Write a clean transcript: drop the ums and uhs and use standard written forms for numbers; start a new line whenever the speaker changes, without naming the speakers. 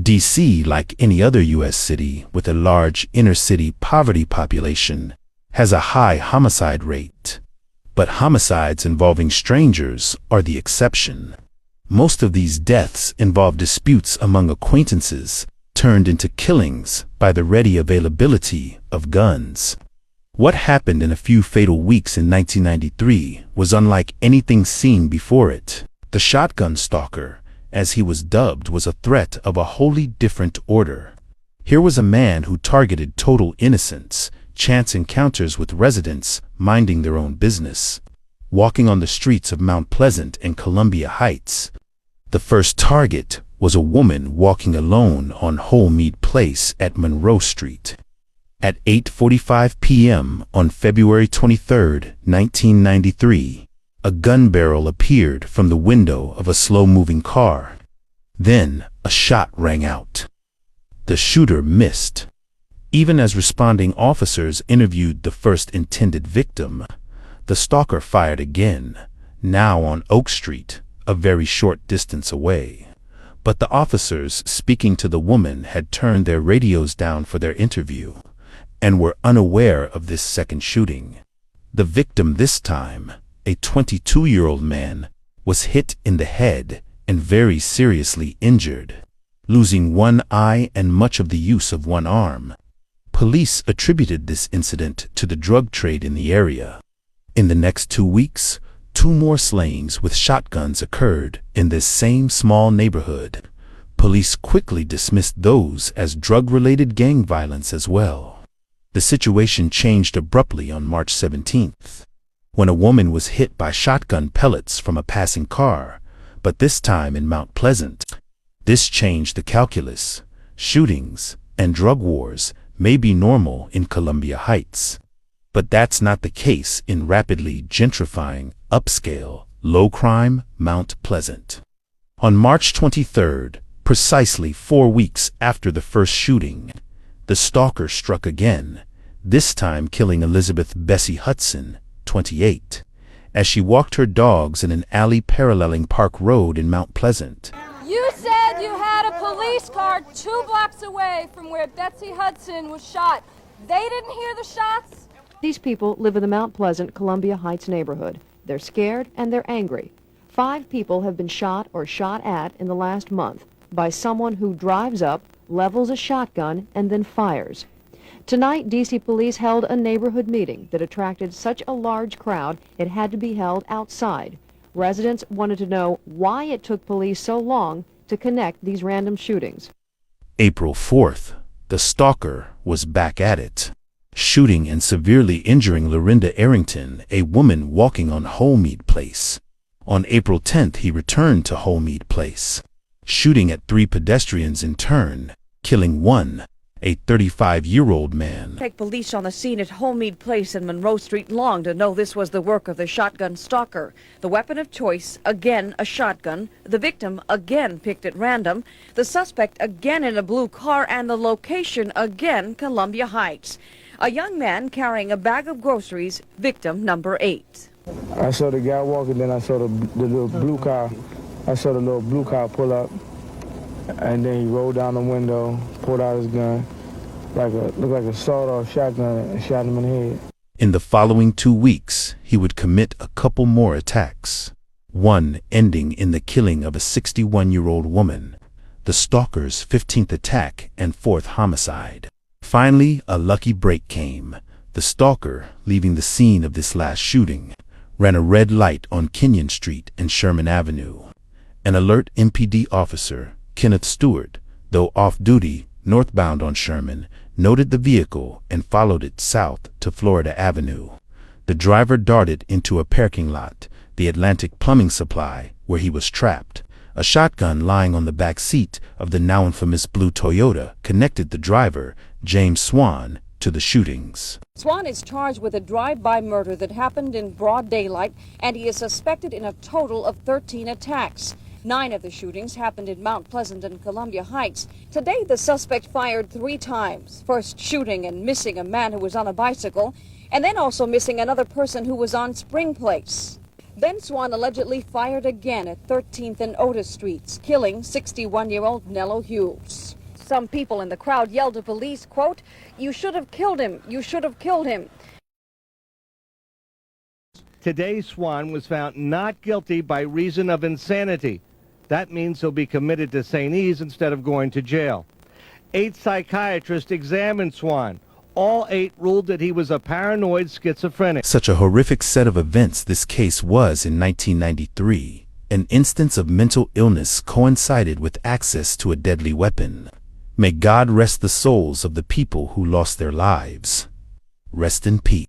D.C., like any other U.S. city with a large inner-city poverty population, has a high homicide rate. But homicides involving strangers are the exception. Most of these deaths involve disputes among acquaintances turned into killings by the ready availability of guns. What happened in a few fatal weeks in 1993 was unlike anything seen before it. The shotgun stalker, as he was dubbed, was a threat of a wholly different order. Here was a man who targeted total innocence, chance encounters with residents minding their own business, walking on the streets of Mount Pleasant and Columbia Heights. The first target was a woman walking alone on Wholemead Place at Monroe Street. At 8:45 p.m. on February 23, 1993, a gun barrel appeared from the window of a slow-moving car. Then a shot rang out. The shooter missed. Even as responding officers interviewed the first intended victim, the stalker fired again, now on Oak Street, a very short distance away. But the officers speaking to the woman had turned their radios down for their interview and were unaware of this second shooting. The victim this time, a 22-year-old man, was hit in the head and very seriously injured, losing one eye and much of the use of one arm. Police attributed this incident to the drug trade in the area. In the next 2 weeks, 2 more slayings with shotguns occurred in this same small neighborhood. Police quickly dismissed those as drug-related gang violence as well. The situation changed abruptly on March 17th, when a woman was hit by shotgun pellets from a passing car, but this time in Mount Pleasant. This changed the calculus. Shootings and drug wars may be normal in Columbia Heights, but that's not the case in rapidly gentrifying, upscale, low-crime Mount Pleasant. On March 23rd, precisely 4 weeks after the first shooting, the stalker struck again, this time killing Elizabeth Bessie Hudson, 28, as she walked her dogs in an alley paralleling Park Road in Mount Pleasant.
You said you had a police car 2 blocks away from where Betsy Hudson was shot. They didn't hear the shots?
These people live in the Mount Pleasant, Columbia Heights neighborhood. They're scared and they're angry. 5 people have been shot or shot at in the last month by someone who drives up, levels a shotgun, and then fires. Tonight, D.C. police held a neighborhood meeting that attracted such a large crowd it had to be held outside. Residents wanted to know why it took police so long to connect these random shootings.
April 4th, the stalker was back at it, shooting and severely injuring Lorinda Arrington, a woman walking on Wholemead Place. On April 10th, he returned to Wholemead Place, shooting at 3 pedestrians in turn, killing one, a 35-year-old man.
Take police on the scene at Wholemead Place and Monroe Street long to know this was the work of the shotgun stalker. The weapon of choice, again a shotgun. The victim, again picked at random. The suspect, again in a blue car, and the location, again Columbia Heights. A young man carrying a bag of groceries, victim number 8.
I saw the guy walking, then I saw the little blue car. I saw the little blue car pull up, and then he rolled down the window, pulled out his gun, looked like a sawed-off shotgun, and shot him in the head.
In the following 2 weeks, he would commit a couple more attacks, one ending in the killing of a 61-year-old woman, the stalker's 15th attack and 4th homicide. Finally, a lucky break came. The stalker, leaving the scene of this last shooting, ran a red light on Kenyon Street and Sherman Avenue. An alert MPD officer, Kenneth Stewart, though off-duty, northbound on Sherman, noted the vehicle and followed it south to Florida Avenue. The driver darted into a parking lot, the Atlantic Plumbing Supply, where he was trapped. A shotgun lying on the back seat of the now infamous blue Toyota connected the driver, James Swan, to the shootings.
Swan is charged with a drive-by murder that happened in broad daylight, and he is suspected in a total of 13 attacks. 9 of the shootings happened in Mount Pleasant and Columbia Heights. Today, the suspect fired 3 times, first shooting and missing a man who was on a bicycle, and then also missing another person who was on Spring Place. Then Swan allegedly fired again at 13th and Otis Streets, killing 61-year-old Nello Hughes. Some people in the crowd yelled to police, quote, "You should have killed him. You should have killed him."
Today, Swan was found not guilty by reason of insanity. That means he'll be committed to St. E's instead of going to jail. 8 psychiatrists examined Swan. All 8 ruled that he was a paranoid schizophrenic.
Such a horrific set of events this case was in 1993. An instance of mental illness coincided with access to a deadly weapon. May God rest the souls of the people who lost their lives. Rest in peace.